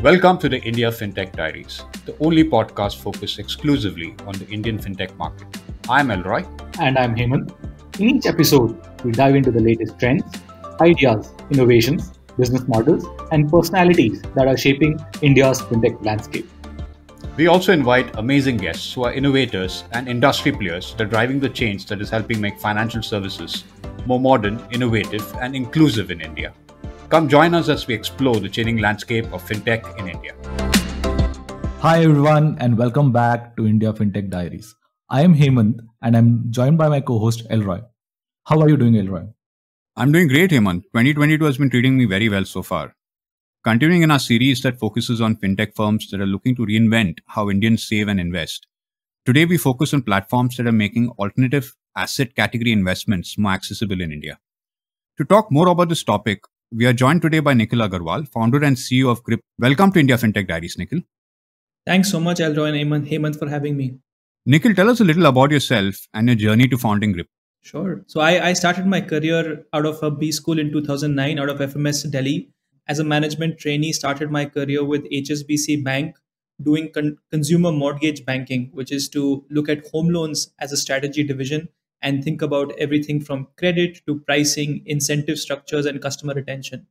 Welcome to the India Fintech Diaries, the only podcast focused exclusively on the Indian fintech market. I'm Elroy. And I'm Hemant. In each episode, we dive into the latest trends, ideas, innovations, business models, and personalities that are shaping India's fintech landscape. We also invite amazing guests who are innovators and industry players that are driving the change that is helping make financial services more modern, innovative, and inclusive in India. Come join us as we explore the changing landscape of fintech in India. Hi everyone and welcome back to India Fintech Diaries. I am Hemant and I'm joined by my co-host Elroy. How are you doing, Elroy? I'm doing great, Hemant. 2022 has been treating me very well so far. Continuing in our series that focuses on fintech firms that are looking to reinvent how Indians save and invest. Today we focus on platforms that are making alternative asset category investments more accessible in India. To talk more about this topic, we are joined today by Nikhil Aggarwal, founder and CEO of Grip. Welcome to India Fintech Diaries, Nikhil. Thanks so much, Elroy and Hemant, for having me. Nikhil, tell us a little about yourself and your journey to founding Grip. Sure. So I started my career out of a B school in 2009, out of FMS Delhi. As a management trainee, started my career with HSBC Bank, doing consumer mortgage banking, which is to look at home loans as a strategy division and think about everything from credit to pricing, incentive structures, and customer retention.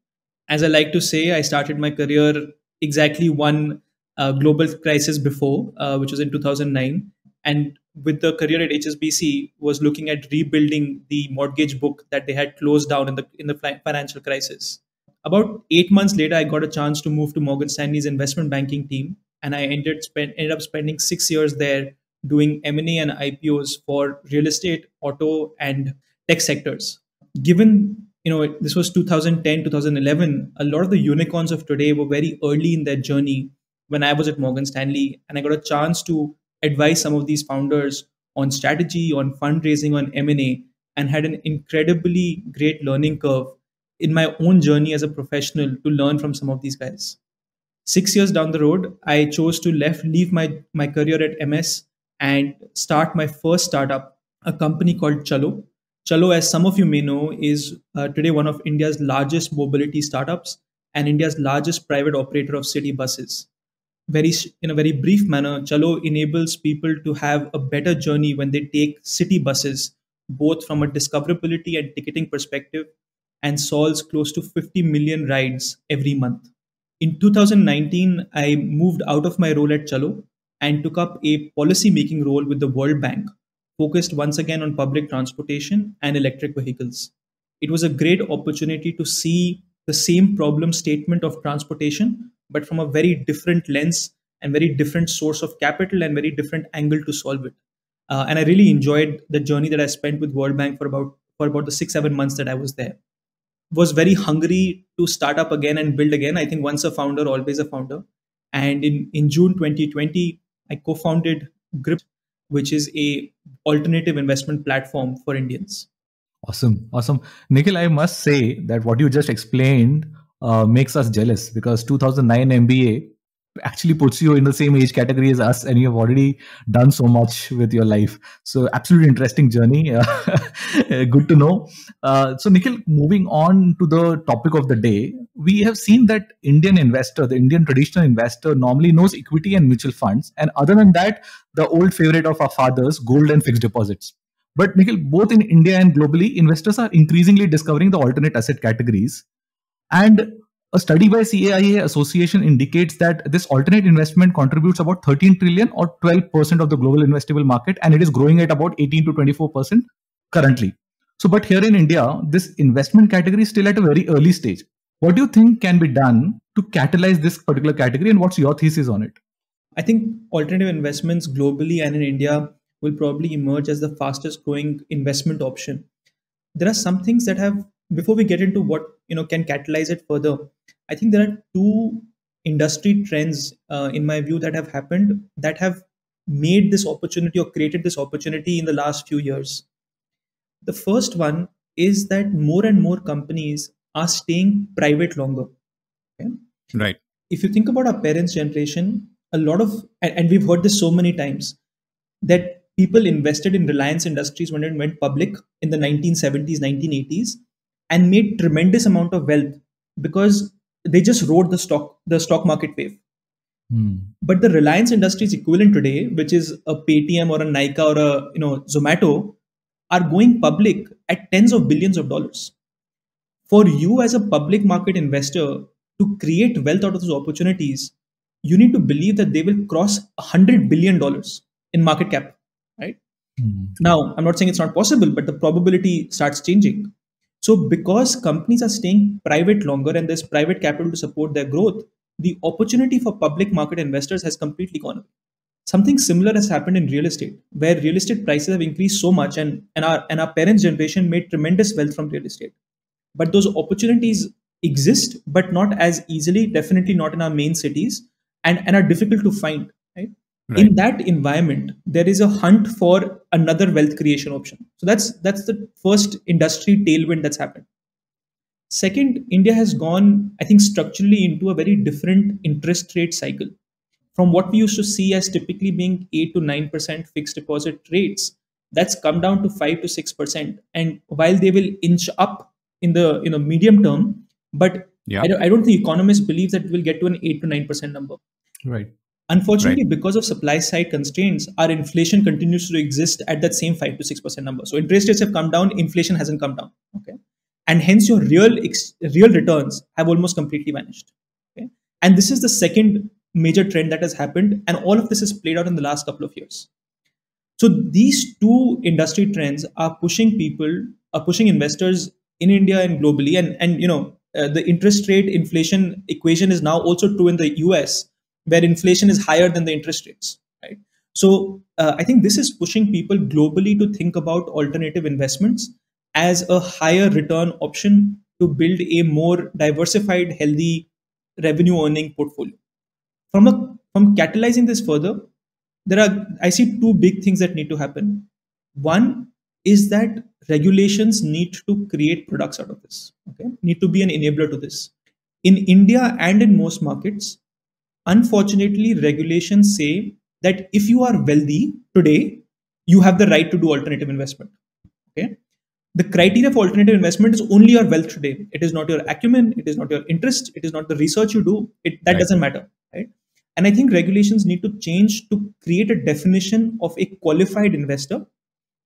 As I like to say, I started my career exactly one global crisis before, which was in 2009. And with the career at HSBC, was looking at rebuilding the mortgage book that they had closed down in the financial crisis. About 8 months later, I got a chance to move to Morgan Stanley's investment banking team, and I ended up spending 6 years there doing M&A and IPOs for real estate, auto, and tech sectors. Given this was 2010, 2011, a lot of the unicorns of today were very early in their journey when I was at Morgan Stanley, and I got a chance to advise some of these founders on strategy, on fundraising, on M&A, and had an incredibly great learning curve in my own journey as a professional to learn from some of these guys. 6 years down the road, I chose to leave my career at MS and start my first startup, a company called Chalo. Chalo, as some of you may know, is today one of India's largest mobility startups and India's largest private operator of city buses. In a very brief manner, Chalo enables people to have a better journey when they take city buses, both from a discoverability and ticketing perspective, and solves close to 50 million rides every month. In 2019, I moved out of my role at Chalo and took up a policy-making role with the World Bank, focused once again on public transportation and electric vehicles. It was a great opportunity to see the same problem statement of transportation, but from a very different lens and very different source of capital and very different angle to solve it. And I really enjoyed the journey that I spent with World Bank for about the 6-7 months that I was there. Was very hungry to start up again and build again. I think once a founder, always a founder. And in June 2020, I co-founded Grip, which is a alternative investment platform for Indians. Awesome. Nikhil, I must say that what you just explained makes us jealous because 2009 MBA actually puts you in the same age category as us and you have already done so much with your life. So absolutely interesting journey. Good to know. So Nikhil, moving on to the topic of the day, we have seen that the Indian traditional investor normally knows equity and mutual funds. And other than that, the old favorite of our fathers, gold and fixed deposits. But Nikhil, both in India and globally, investors are increasingly discovering the alternate asset categories. And a study by CAIA Association indicates that this alternate investment contributes about 13 trillion or 12% of the global investable market, and it is growing at about 18 to 24% currently. So, but here in India, this investment category is still at a very early stage. What do you think can be done to catalyze this particular category, and what's your thesis on it? I think alternative investments globally and in India will probably emerge as the fastest growing investment option. There are some things that have, before we get into what can catalyze it further, I think there are two industry trends in my view that have happened that have made this opportunity or created this opportunity in the last few years. The first one is that more and more companies are staying private longer. Okay? Right. If you think about our parents' generation, a lot of, and we've heard this so many times, that people invested in Reliance Industries when it went public in the 1970s, 1980s, and made tremendous amount of wealth because they just rode the stock market wave. But the Reliance Industries equivalent today, which is a Paytm or a Nykaa or a Zomato, are going public at tens of billions of dollars. For you as a public market investor to create wealth out of those opportunities, you need to believe that they will cross $100 billion in market cap, right? Now, I'm not saying it's not possible, but the probability starts changing. So, because companies are staying private longer and there's private capital to support their growth, the opportunity for public market investors has completely gone away. Something similar has happened in real estate, where real estate prices have increased so much, and our parents' generation made tremendous wealth from real estate. But those opportunities exist, but not as easily, definitely not in our main cities, and are difficult to find. Right? Right. In that environment, there is a hunt for another wealth creation option. So that's the first industry tailwind that's happened. Second, India has gone, I think, structurally into a very different interest rate cycle. From what we used to see as typically being 8 to 9% fixed deposit rates, that's come down to 5 to 6%. And while they will inch up in the medium term, but Yeah. I don't think economists believe that it will get to an 8 to 9% number. Right. Unfortunately, Right. because of supply side constraints, our inflation continues to exist at that same 5 to 6% number. So interest rates have come down, inflation hasn't come down. Okay. And hence your real returns have almost completely vanished. Okay. And this is the second major trend that has happened. And all of this is played out in the last couple of years. So these two industry trends are pushing investors in India and globally. And the interest rate inflation equation is now also true in the US, where inflation is higher than the interest rates, right? So I think this is pushing people globally to think about alternative investments as a higher return option to build a more diversified, healthy revenue earning portfolio. From catalyzing this further, I see two big things that need to happen. One is that regulations need to create products out of this. Okay, need to be an enabler to this. In India and in most markets, unfortunately, regulations say that if you are wealthy today, you have the right to do alternative investment. Okay, the criteria for alternative investment is only your wealth today. It is not your acumen. It is not your interest. It is not the research you do. That Right. doesn't matter, right? And I think regulations need to change to create a definition of a qualified investor,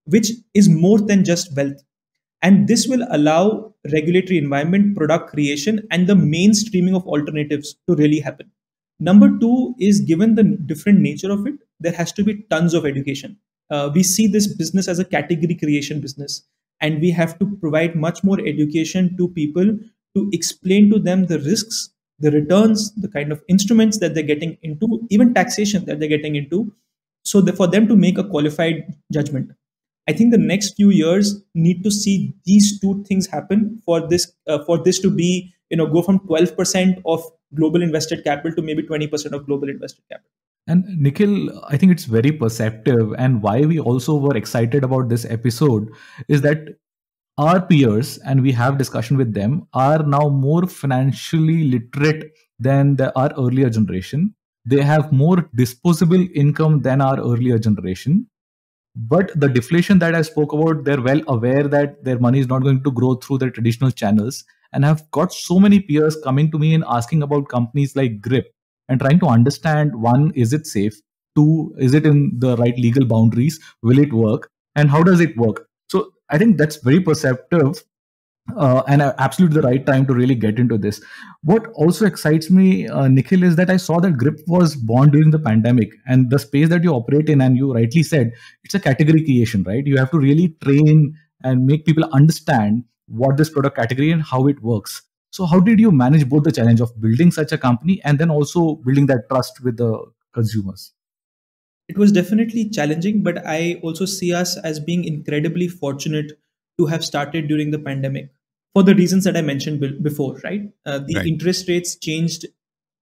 which is more than just wealth. And this will allow regulatory environment, product creation, and the mainstreaming of alternatives to really happen. Number two is, given the different nature of it, there has to be tons of education. We see this business as a category creation business, and we have to provide much more education to people to explain to them the risks, the returns, the kind of instruments that they're getting into, even taxation that they're getting into, so for them to make a qualified judgment. I think the next few years need to see these two things happen for this to be, go from 12% of global invested capital to maybe 20% of global invested capital. And Nikhil, I think it's very perceptive. And why we also were excited about this episode is that our peers, and we have discussion with them, are now more financially literate than our earlier generation. They have more disposable income than our earlier generation. But the deflation that I spoke about, they're well aware that their money is not going to grow through the traditional channels, and have got so many peers coming to me and asking about companies like Grip and trying to understand, one, is it safe? Two, is it in the right legal boundaries? Will it work? And how does it work? So I think that's very perceptive. And absolutely the right time to really get into this. What also excites me, Nikhil, is that I saw that Grip was born during the pandemic, and the space that you operate in, and you rightly said, it's a category creation, right? You have to really train and make people understand what this product category and how it works. So how did you manage both the challenge of building such a company and then also building that trust with the consumers? It was definitely challenging, but I also see us as being incredibly fortunate to have started during the pandemic for the reasons that I mentioned before, right? The Right. interest rates changed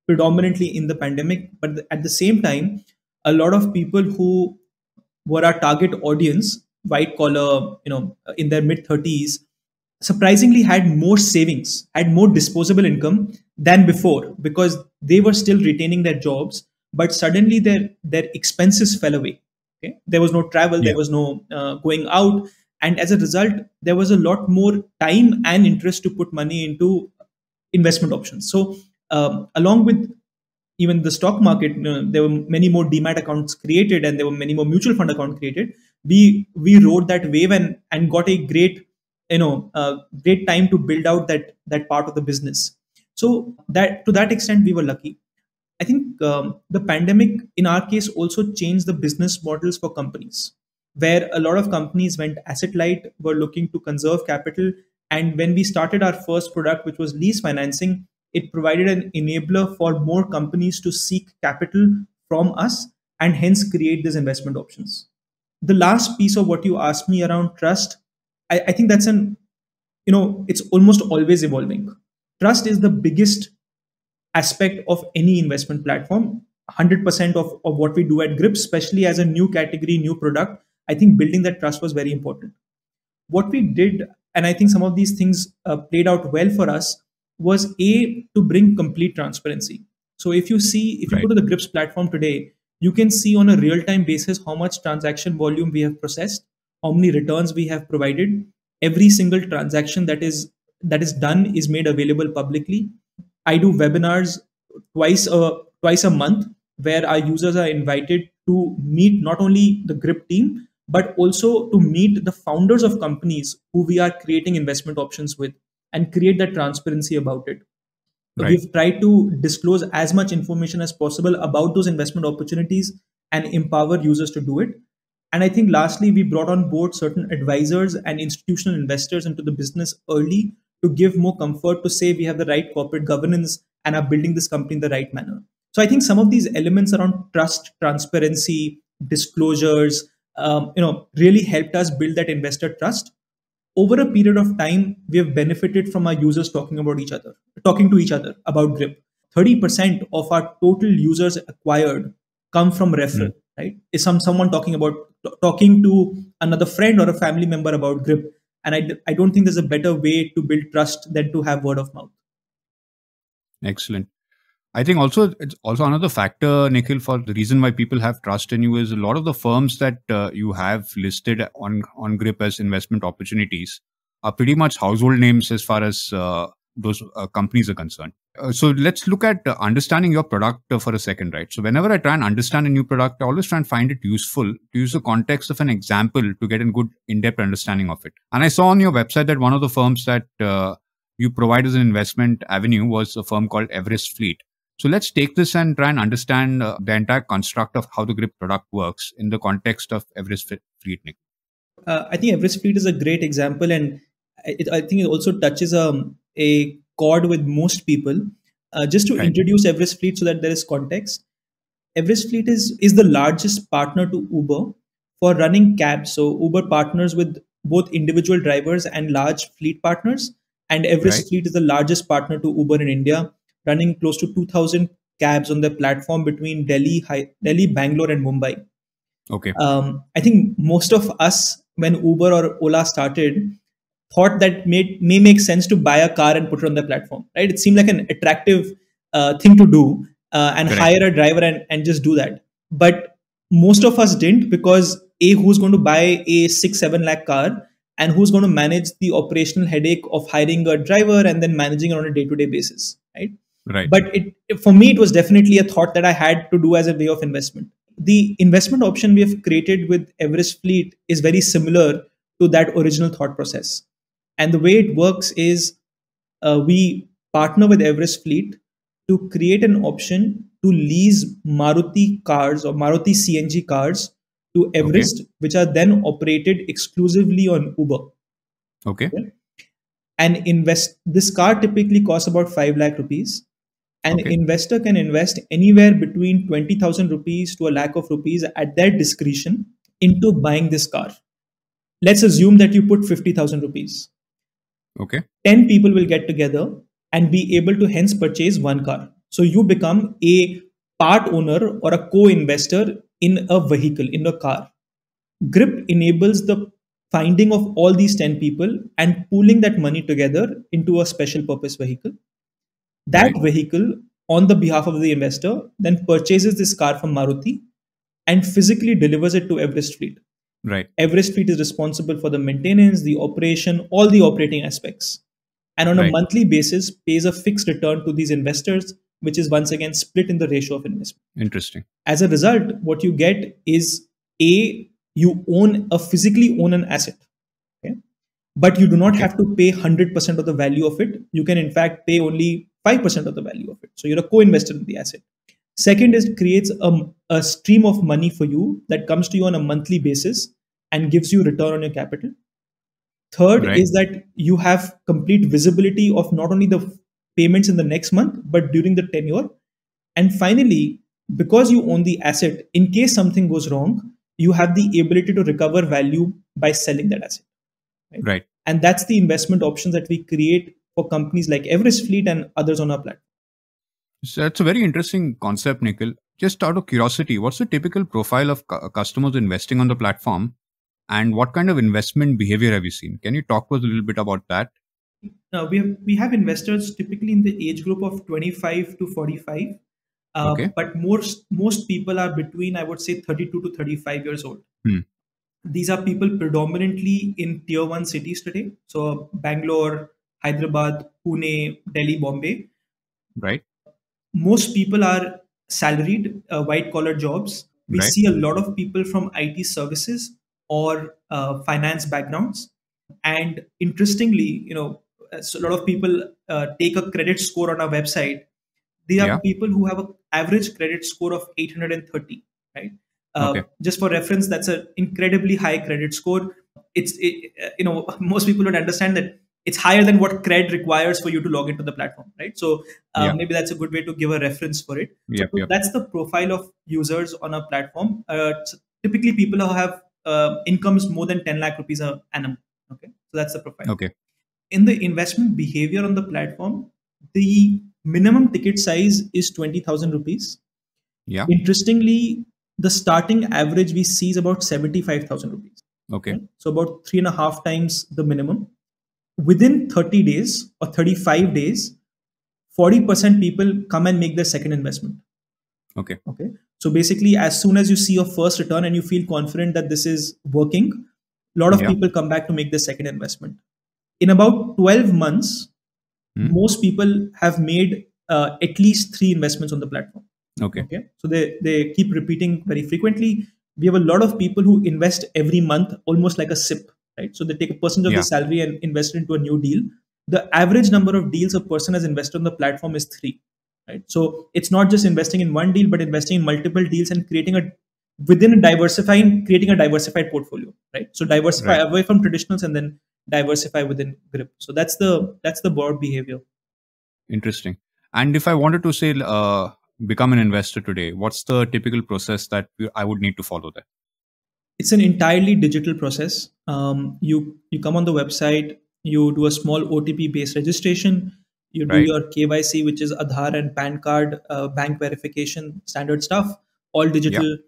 predominantly in the pandemic, but at the same time, a lot of people who were our target audience, white collar, in their mid 30s, surprisingly had more savings, had more disposable income than before, because they were still retaining their jobs, but suddenly their expenses fell away. Okay, there was no travel, Yeah. there was no going out, and as a result, there was a lot more time and interest to put money into investment options. So, along with even the stock market, there were many more demat accounts created and there were many more mutual fund accounts created. We rode that wave and got a great, great time to build out that part of the business. So that to that extent we were lucky. I think the pandemic, in our case, also changed the business models for companies, where a lot of companies went asset light, were looking to conserve capital. And when we started our first product, which was lease financing, it provided an enabler for more companies to seek capital from us and hence create these investment options. The last piece of what you asked me around trust, I think that's it's almost always evolving. Trust is the biggest aspect of any investment platform. 100% of what we do at Grip, especially as a new category, new product, I think building that trust was very important. What we did, and I think some of these things played out well for us, was to bring complete transparency. So if you go to the Grips platform today, you can see on a real-time basis how much transaction volume we have processed, how many returns we have provided. Every single transaction that is done is made available publicly. I do webinars twice a month where our users are invited to meet not only the Grip team, but also to meet the founders of companies who we are creating investment options with and create that transparency about it. Right. We've tried to disclose as much information as possible about those investment opportunities and empower users to do it. And I think lastly, we brought on board certain advisors and institutional investors into the business early to give more comfort, to say we have the right corporate governance and are building this company in the right manner. So I think some of these elements around trust, transparency, disclosures, really helped us build that investor trust. Over a period of time, we have benefited from our users talking to each other about Grip. 30% of our total users acquired come from referral, right? Is someone talking to another friend or a family member about Grip. And I don't think there's a better way to build trust than to have word of mouth. Excellent. I think it's also another factor, Nikhil, for the reason why people have trust in you is a lot of the firms that you have listed on Grip as investment opportunities are pretty much household names as far as those companies are concerned. So let's look at understanding your product for a second, right? So whenever I try and understand a new product, I always try and find it useful to use the context of an example to get a good in-depth understanding of it. And I saw on your website that one of the firms that you provide as an investment avenue was a firm called Everest Fleet. So let's take this and try and understand the entire construct of how the Grip product works in the context of Everest Fleet, Nick. I think Everest Fleet is a great example, and I think it also touches a chord with most people. Just to introduce Everest Fleet so that there is context, Everest Fleet is the largest partner to Uber for running cabs. So Uber partners with both individual drivers and large fleet partners, and Everest Fleet is the largest partner to Uber in India, running close to 2,000 cabs on their platform between Delhi, Bangalore, and Mumbai. Okay. I think most of us, when Uber or Ola started, thought that may make sense to buy a car and put it on the platform, right? It seemed like an attractive thing to do and hire a driver and just do that. But most of us didn't, because who's going to buy a 6-7 lakh car, and who's going to manage the operational headache of hiring a driver and then managing it on a day-to-day basis, right? Right. But for me, it was definitely a thought that I had to do as a way of investment. The investment option we have created with Everest Fleet is very similar to that original thought process. And the way it works is we partner with Everest Fleet to create an option to lease Maruti cars or Maruti CNG cars to Everest, which are then operated exclusively on Uber. Okay. And this car typically costs about 5 lakh rupees. An investor can invest anywhere between 20,000 rupees to a lakh of rupees at their discretion into buying this car. Let's assume that you put 50,000 rupees. Okay. 10 people will get together and be able to hence purchase one car. So you become a part owner or a co-investor in a vehicle, in a car. Grip enables the finding of all these 10 people and pooling that money together into a special purpose vehicle. That vehicle, on the behalf of the investor, then purchases this car from Maruti and physically delivers it to Everest Fleet. Right. Everest Fleet is responsible for the maintenance, the operation, all the operating aspects. And on a monthly basis, pays a fixed return to these investors which is once again split in the ratio of investment. Interesting. As a result, what you get is you physically own an asset, okay? But you do not have to pay 100% of the value of it. You can in fact pay only 5% of the value of it. So you're a co-investor in the asset. Second is it creates a stream of money for you that comes to you on a monthly basis and gives you return on your capital. Third is that you have complete visibility of not only the payments in the next month, but during the tenure. And finally, because you own the asset, in case something goes wrong, you have the ability to recover value by selling that asset. Right. And that's the investment options that we create for companies like Everest Fleet and others on our platform. So that's a very interesting concept, Nikhil. Just out of curiosity, what's the typical profile of customers investing on the platform? And what kind of investment behavior have you seen? Can you talk to us a little bit about that? We have investors typically in the age group of 25 to 45. But most people are between, I would say, 32 to 35 years old. These are people predominantly in tier 1 cities today. So Bangalore, Hyderabad, Pune, Delhi, Bombay. Right. Most people are salaried, white collar jobs. We see a lot of people from IT services or finance backgrounds. And interestingly, so a lot of people take a credit score on our website. They are people who have an average credit score of 830, right? Just for reference, that's an incredibly high credit score. Most people don't understand that it's higher than what cred requires for you to log into the platform, right? So maybe that's a good way to give a reference for it. That's the profile of users on our platform. Typically, people who have incomes more than 10 lakh rupees a annum. Okay, so that's the profile. In the investment behavior on the platform, the minimum ticket size is 20,000 rupees. Interestingly, the starting average we see is about 75,000 rupees. Okay. So about 3.5 times the minimum. Within 30 days or 35 days, 40% people come and make their second investment. Okay. So basically, as soon as you see your first return and you feel confident that this is working, a lot of people come back to make their second investment. In about 12 months, most people have made at least 3 investments on the platform. Okay. So they keep repeating very frequently. We have a lot of people who invest every month, almost like a SIP, right? So they take a percentage of their salary and invest it into a new deal. The average number of deals a person has invested on the platform is 3, right? So it's not just investing in one deal, but investing in multiple deals and creating a diversified portfolio, right? So diversify away from traditionals and then diversify within grip. So that's the broad behavior. Interesting. And if I wanted to say become an investor today, what's the typical process that I would need to follow there? It's an entirely digital process. You come on the website, you do a small OTP based registration, you do your KYC, which is Aadhaar and PAN card, bank verification, standard stuff, all digital.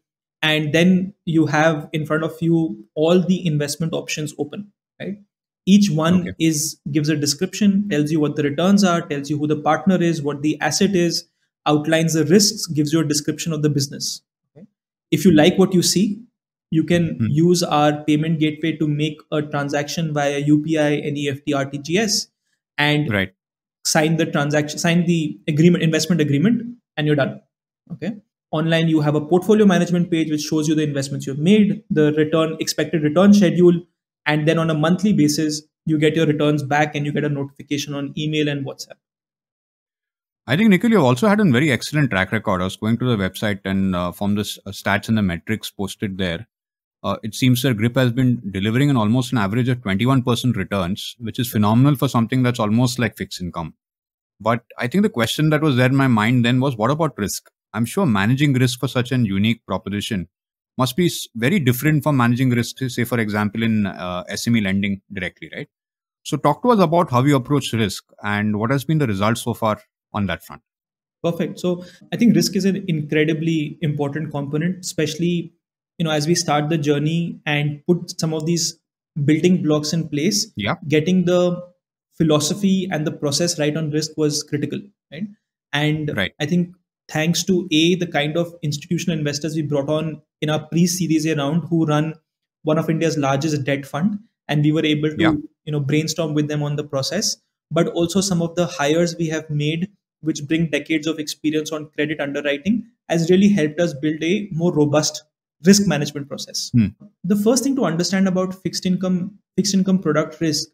And then you have in front of you all the investment options open, right? Each one gives a description, tells you what the returns are, tells you who the partner is, what the asset is, outlines the risks, gives you a description of the business. Okay? If you like what you see, you can use our payment gateway to make a transaction via UPI, NEFT, RTGS, and sign the investment agreement, and you're done. Okay. Online, you have a portfolio management page which shows you the investments you've made, the expected return schedule, and then on a monthly basis, you get your returns back and you get a notification on email and WhatsApp. I think, Nikhil, you've also had a very excellent track record. I was going to the website and from the stats and the metrics posted there, it seems that Grip has been delivering almost an average of 21% returns, which is phenomenal for something that's almost like fixed income. But I think the question that was there in my mind then was, what about risk? I'm sure managing risk for such an unique proposition must be very different from managing risk, say, for example, in SME lending directly, right? So talk to us about how you approach risk and what has been the results so far on that front. Perfect. So I think risk is an incredibly important component, especially, as we start the journey and put some of these building blocks in place, getting the philosophy and the process right on risk was critical, right? And I think thanks to the kind of institutional investors we brought on in our pre-series A round, who run one of India's largest debt fund, and we were able to brainstorm with them on the process, but also some of the hires we have made which bring decades of experience on credit underwriting, has really helped us build a more robust risk management process. The first thing to understand about fixed income product risk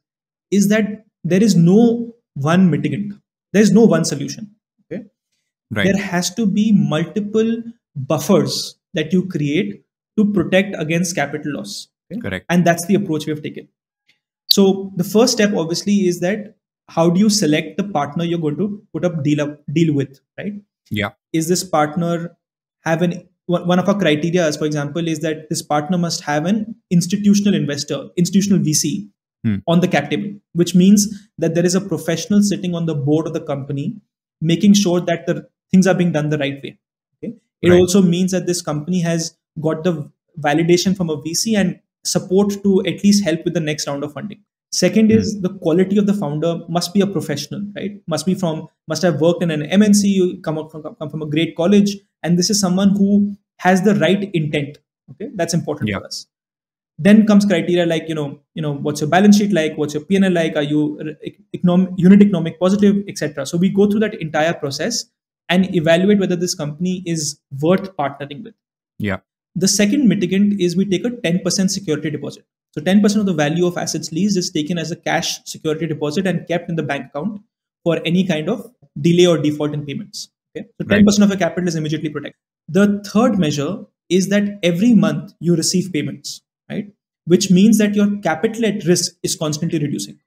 is that there is no one mitigant. There is no one solution. Okay, there has to be multiple buffers that you create to protect against capital loss. Okay? Correct. And that's the approach we have taken. So the first step obviously is that how do you select the partner you're going to put up deal with, right? Yeah. Is this partner have one of our criteria, as for example, is that this partner must have an institutional investor, institutional VC on the cap table, which means that there is a professional sitting on the board of the company, making sure that the things are being done the right way. Okay? It also means that this company has got the validation from a VC and support to at least help with the next round of funding. Second is the quality of the founder must be a professional, right? Must have worked in an MNC, come from a great college, and this is someone who has the right intent. Okay, that's important for us. Then comes criteria like what's your balance sheet like, what's your P&L like, are you unit economic positive, etc. So we go through that entire process and evaluate whether this company is worth partnering with. Yeah. The second mitigant is we take a 10% security deposit. So 10% of the value of assets leased is taken as a cash security deposit and kept in the bank account for any kind of delay or default in payments. Okay? So 10% of your capital is immediately protected. The third measure is that every month you receive payments, right? Which means that your capital at risk is constantly reducing.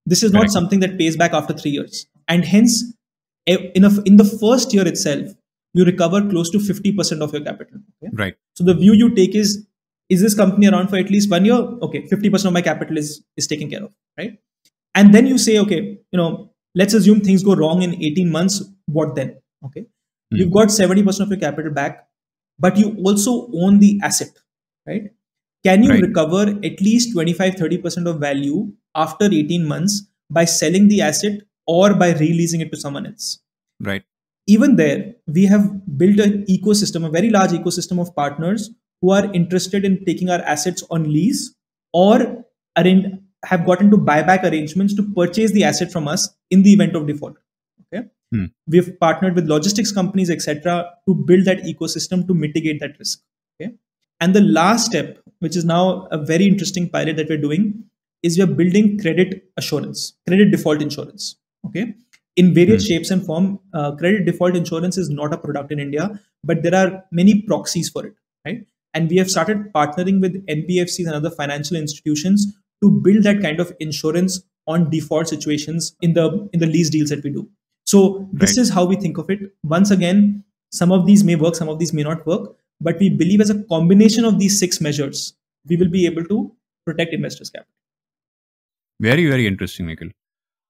This is not something that pays back after 3 years. And hence, in the first year itself, you recover close to 50% of your capital. Okay? Right. So the view you take is this company around for at least 1 year? Okay, 50% of my capital is taken care of, right? And then you say, okay, let's assume things go wrong in 18 months. What then? Okay, you've got 70% of your capital back, but you also own the asset, right? Can you recover at least 25-30% of value after 18 months by selling the asset or by releasing it to someone else? Right. Even there, we have built an ecosystem, a very large ecosystem of partners who are interested in taking our assets on lease or have gotten to buyback arrangements to purchase the asset from us in the event of default. Okay, we've partnered with logistics companies, etc., to build that ecosystem to mitigate that risk. Okay, and the last step, which is now a very interesting pilot that we're doing, is we are building credit default insurance. Okay. In various shapes and form, credit default insurance is not a product in India, but there are many proxies for it, right? And we have started partnering with NBFCs and other financial institutions to build that kind of insurance on default situations in the lease deals that we do. So this is how we think of it. Once again, some of these may work, some of these may not work, but we believe as a combination of these 6 measures, we will be able to protect investors' capital. Very, very interesting, Nikhil.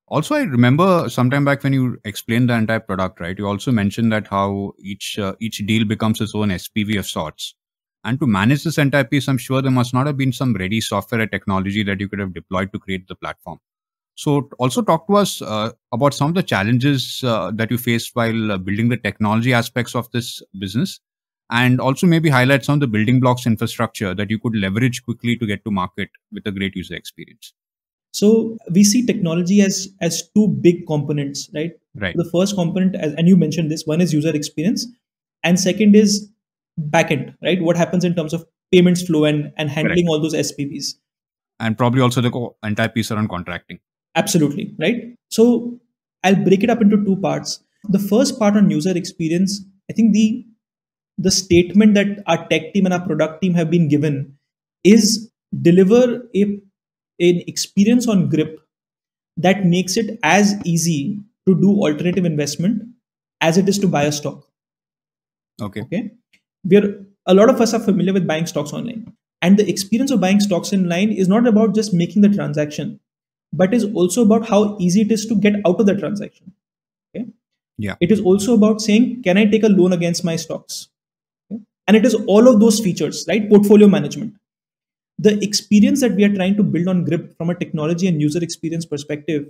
Also, I remember sometime back when you explained the entire product, right? You also mentioned that how each deal becomes its own SPV of sorts. And to manage this entire piece, I'm sure there must not have been some ready software or technology that you could have deployed to create the platform. So also talk to us about some of the challenges that you faced while building the technology aspects of this business, and also maybe highlight some of the building blocks infrastructure that you could leverage quickly to get to market with a great user experience. So we see technology as 2 big components, right? Right. The first component, and you mentioned this, one is user experience, and second is backend, right? What happens in terms of payments flow and handling all those SPVs. And probably also the entire piece around contracting. Absolutely, right? So I'll break it up into 2 parts. The first part on user experience, I think the statement that our tech team and our product team have been given is deliver an experience on Grip that makes it as easy to do alternative investment as it is to buy a stock. Okay. A lot of us are familiar with buying stocks online, and the experience of buying stocks online is not about just making the transaction, but is also about how easy it is to get out of the transaction. Okay. Yeah. It is also about saying, can I take a loan against my stocks? Okay? And it is all of those features, right? Portfolio management. The experience that we are trying to build on Grip from a technology and user experience perspective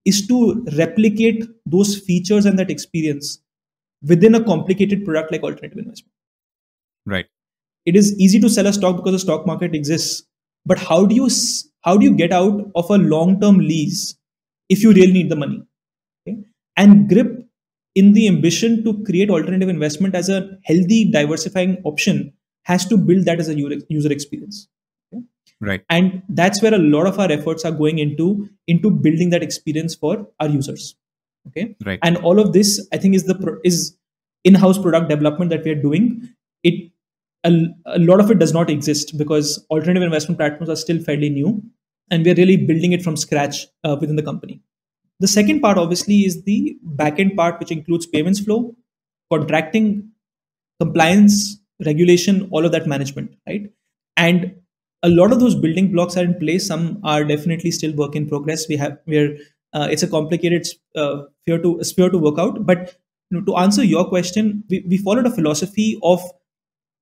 is to replicate those features and that experience within a complicated product like alternative investment. Right. It is easy to sell a stock because the stock market exists, but how do you get out of a long-term lease if you really need the money? Okay? And Grip in the ambition to create alternative investment as a healthy diversifying option, has to build that as a user experience. Okay? Right. And that's where a lot of our efforts are going into building that experience for our users. Okay. Right. And all of this, I think, is in-house product development that we are doing. It a lot of it does not exist because alternative investment platforms are still fairly new, and we are really building it from scratch within the company. The second part, obviously, is the backend part, which includes payments flow, contracting, compliance, regulation, all of that management, right? And a lot of those building blocks are in place. Some are definitely still work in progress. It's a complicated sphere to work out. But to answer your question, we followed a philosophy of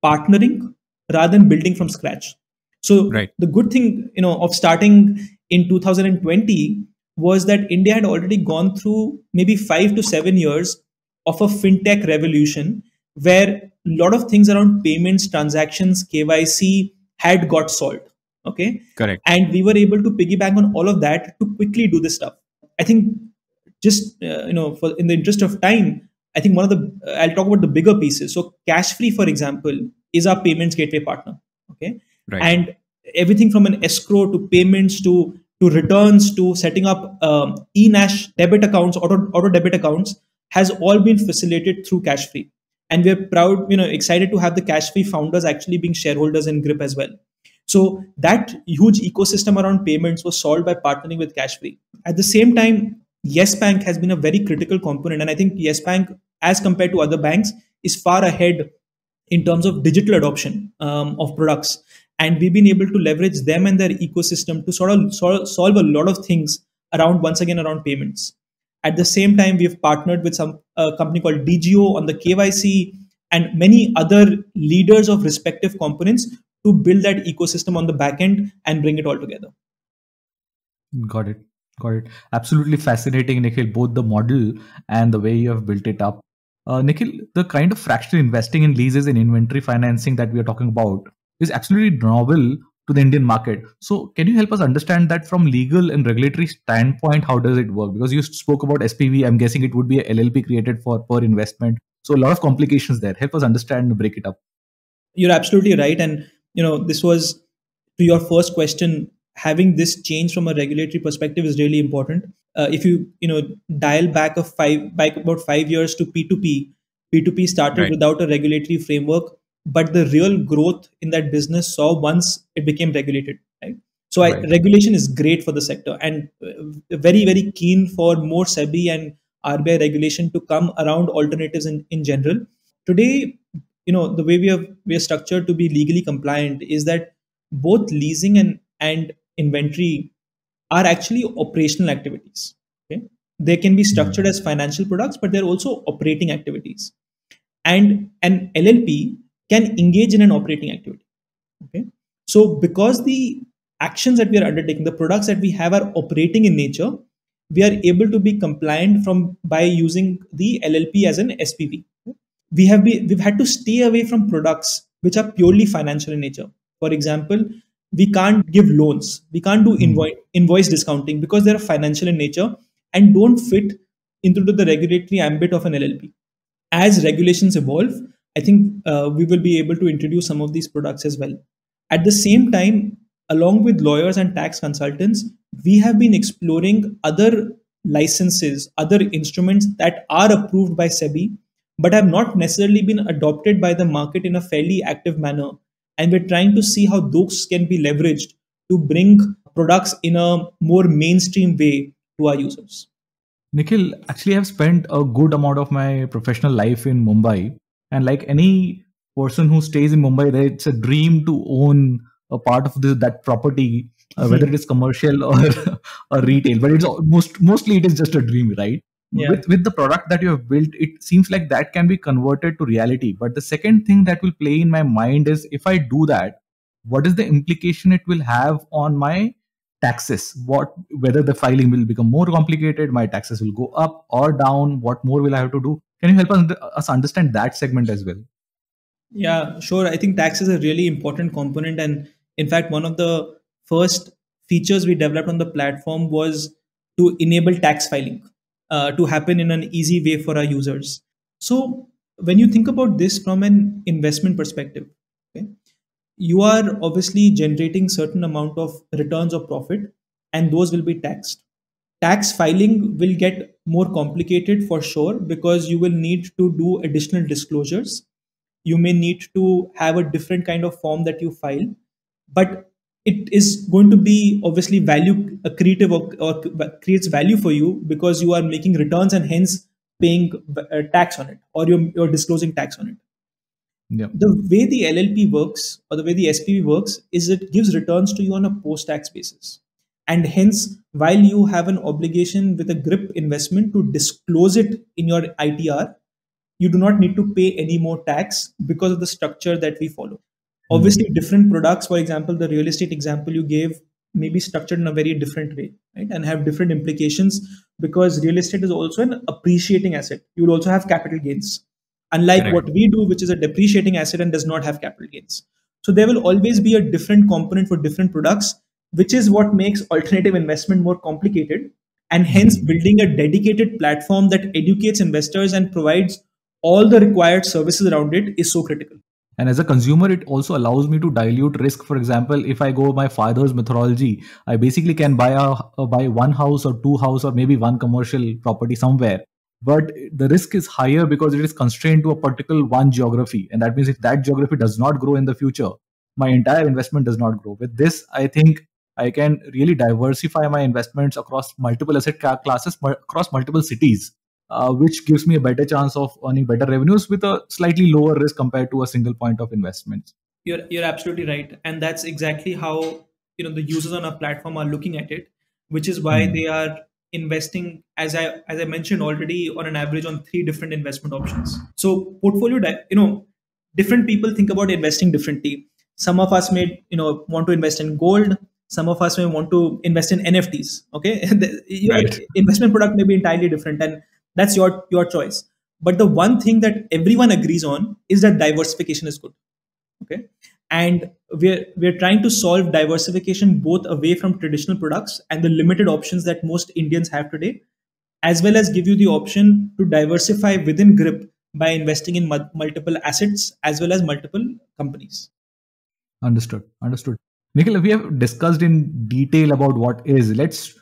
partnering rather than building from scratch. So Right. the good thing, of starting in 2020 was that India had already gone through maybe 5 to 7 years of a fintech revolution where a lot of things around payments, transactions, KYC had got solved. Okay. Correct. And we were able to piggyback on all of that to quickly do this stuff. I think just, for in the interest of time, I think I'll talk about the bigger pieces. So Cash Free, for example, is our payments gateway partner. Okay. Right. And everything from an escrow to payments to returns to setting up e-Nash debit accounts, auto debit accounts has all been facilitated through Cash Free. And we're proud, excited to have the Cash Free founders actually being shareholders in Grip as well. So that huge ecosystem around payments was solved by partnering with Cash Free. At the same time, Yes Bank has been a very critical component. And I think Yes Bank, as compared to other banks, is far ahead in terms of digital adoption of products. And we've been able to leverage them and their ecosystem to sort of solve a lot of things once again around payments. At the same time, we've partnered with some company called DGO on the KYC and many other leaders of respective components to build that ecosystem on the back end and bring it all together. Got it. Absolutely fascinating, Nikhil, both the model and the way you have built it up. Nikhil, the kind of fractional investing in leases and inventory financing that we are talking about is absolutely novel to the Indian market. So can you help us understand that from legal and regulatory standpoint, how does it work? Because you spoke about SPV, I'm guessing it would be a LLP created per investment. So a lot of complications there. Help us understand and break it up. You're absolutely right. And, this was to your first question, having this change from a regulatory perspective is really important. If you, dial back about 5 years to P2P started Right. without a regulatory framework, but the real growth in that business saw once it became regulated, right? So Right. regulation is great for the sector, and very, very keen for more SEBI and RBI regulation to come around alternatives in general. Today, the way we are structured to be legally compliant is that both leasing and inventory are actually operational activities. Okay, they can be structured as financial products, but they're also operating activities. And an LLP can engage in an operating activity. Okay, so because the actions that we are undertaking, the products that we have are operating in nature, we are able to be compliant by using the LLP as an SPV. We've had to stay away from products which are purely financial in nature. For example, we can't give loans, we can't do invoice discounting because they're financial in nature and don't fit into the regulatory ambit of an LLP. As regulations evolve, I think we will be able to introduce some of these products as well. At the same time, along with lawyers and tax consultants, we have been exploring other licenses, other instruments that are approved by SEBI, but have not necessarily been adopted by the market in a fairly active manner. And we're trying to see how those can be leveraged to bring products in a more mainstream way to our users. Nikhil, actually, I've spent a good amount of my professional life in Mumbai. And like any person who stays in Mumbai, it's a dream to own a part of that property, whether it is commercial or retail. But it's mostly it is just a dream, right? Yeah. With the product that you have built, it seems like that can be converted to reality. But the second thing that will play in my mind is, if I do that, what is the implication it will have on my taxes? Whether the filing will become more complicated, my taxes will go up or down, what more will I have to do? Can you help us understand that segment as well? Yeah, sure. I think tax is a really important component. And in fact, one of the first features we developed on the platform was to enable tax filing. to happen in an easy way for our users. So when you think about this from an investment perspective, okay, you are obviously generating certain amount of returns or profit, and those will be taxed. Tax filing will get more complicated for sure, because you will need to do additional disclosures. You may need to have a different kind of form that you file, but it is going to be obviously value accretive, or creates value for you, because you are making returns and hence paying tax on it, or you're disclosing tax on it. Yeah. The way the LLP works, or the way the SPV works, is it gives returns to you on a post-tax basis. And hence, while you have an obligation with a GRIP investment to disclose it in your ITR, you do not need to pay any more tax because of the structure that we follow. Obviously, different products, for example, the real estate example you gave, may be structured in a very different way, right? And have different implications, because real estate is also an appreciating asset. You would also have capital gains, unlike Correct. what we do, which is a depreciating asset and does not have capital gains. So there will always be a different component for different products, which is what makes alternative investment more complicated. And hence, building a dedicated platform that educates investors and provides all the required services around it is so critical. And as a consumer, it also allows me to dilute risk. For example, if I go my father's methodology, I basically can buy one house or two house or maybe one commercial property somewhere. But the risk is higher because it is constrained to a particular one geography. And that means if that geography does not grow in the future, my entire investment does not grow. With this, I think I can really diversify my investments across multiple asset classes, across multiple cities, which gives me a better chance of earning better revenues with a slightly lower risk compared to a single point of investment. You're absolutely right, and that's exactly how the users on our platform are looking at it, which is why they are investing, as I mentioned already, on an average on 3 different investment options. So portfolio, different people think about investing differently. Some of us may want to invest in gold. Some of us may want to invest in NFTs. Okay, your Right. investment product may be entirely different, and that's your choice. But the one thing that everyone agrees on is that diversification is good. Okay, and we're trying to solve diversification both away from traditional products and the limited options that most Indians have today, as well as give you the option to diversify within GRIP by investing in multiple assets as well as multiple companies. Understood. Understood. Nikhil, we have discussed in detail about what is. Let's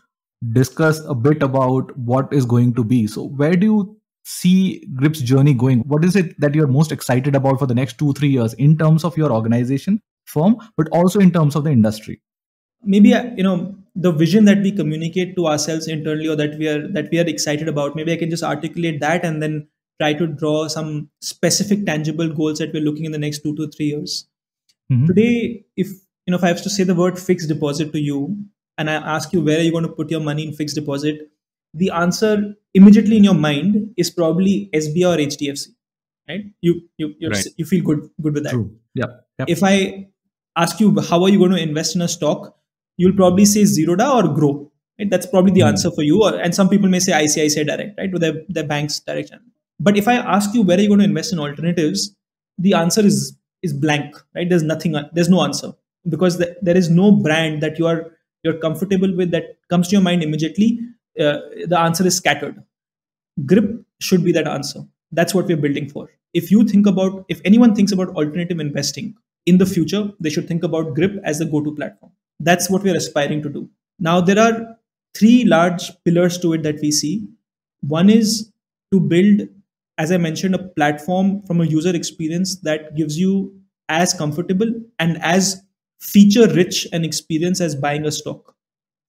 discuss a bit about what is going to be. So, where do you see GRIP's journey going? What is it that you're most excited about for the next 2-3 years in terms of your organization, firm, but also in terms of the industry? Maybe the vision that we communicate to ourselves internally, or that we are excited about. Maybe I can just articulate that and then try to draw some specific tangible goals that we're looking in the next 2 to 3 years. Today, if I have to say the word fixed deposit to you, and I ask you where are you going to put your money in fixed deposit, the answer immediately in your mind is probably SBI or HDFC, right? Right. You feel good with that. True. Yeah. Yep. If I ask you how are you going to invest in a stock, you'll probably say Zerodha or Grow. Right? That's probably the answer for you. And some people may say ICICI Direct, right, with their bank's direct channel. But if I ask you where are you going to invest in alternatives, the answer is blank, right? There's nothing. There's no answer, because there is no brand that you're comfortable with that comes to your mind immediately. The answer is scattered. GRIP should be that answer. That's what we're building for. If anyone thinks about alternative investing in the future, they should think about GRIP as the go-to platform. That's what we're aspiring to do. Now, there are 3 large pillars to it that we see. One is to build, as I mentioned, a platform from a user experience that gives you as comfortable and as feature-rich an experience as buying a stock.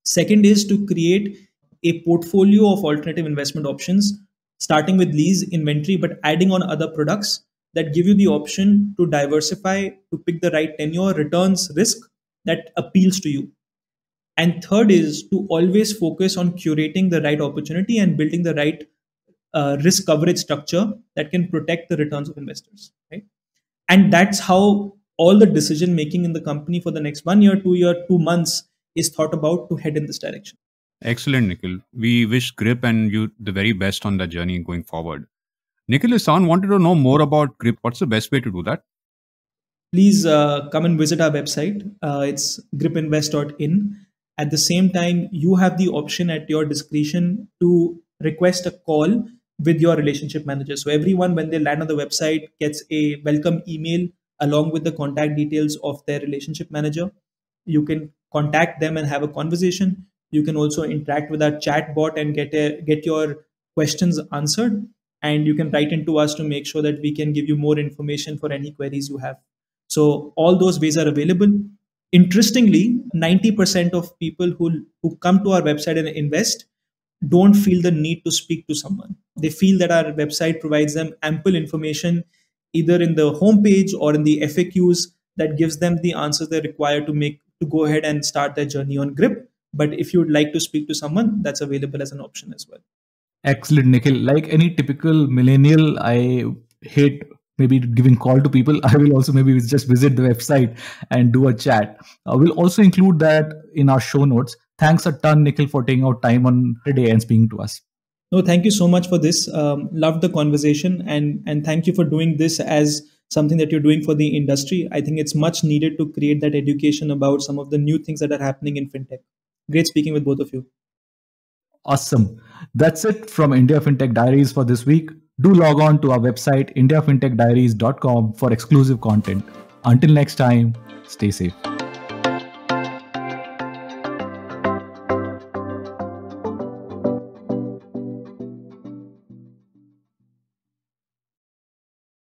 Second is to create a portfolio of alternative investment options, starting with lease inventory, but adding on other products that give you the option to diversify, to pick the right tenure, returns, risk that appeals to you. And third is to always focus on curating the right opportunity and building the right risk coverage structure that can protect the returns of investors. Right? And that's how all the decision making in the company for the next 1 year, 2 year, 2 months is thought about to head in this direction. Excellent, Nikhil. We wish GRIP and you the very best on that journey going forward. Nikhil, if someone wanted to know more about GRIP, what's the best way to do that? Please come and visit our website. It's gripinvest.in. At the same time, you have the option at your discretion to request a call with your relationship manager. So everyone, when they land on the website, gets a welcome email along with the contact details of their relationship manager. You can contact them and have a conversation. You can also interact with our chat bot and get your questions answered. And you can write into us to make sure that we can give you more information for any queries you have. So all those ways are available. Interestingly, 90% of people who come to our website and invest don't feel the need to speak to someone. They feel that our website provides them ample information, either in the homepage or in the FAQs, that gives them the answers they require to go ahead and start their journey on Grip. But if you would like to speak to someone, that's available as an option as well. Excellent, Nikhil. Like any typical millennial, I hate maybe giving call to people. I will also maybe just visit the website and do a chat. We'll also include that in our show notes. Thanks a ton, Nikhil, for taking out time on today and speaking to us. No, thank you so much for this. Loved the conversation, and thank you for doing this as something that you're doing for the industry. I think it's much needed to create that education about some of the new things that are happening in fintech. Great speaking with both of you. Awesome. That's it from India Fintech Diaries for this week. Do log on to our website, indiafintechdiaries.com, for exclusive content. Until next time, stay safe.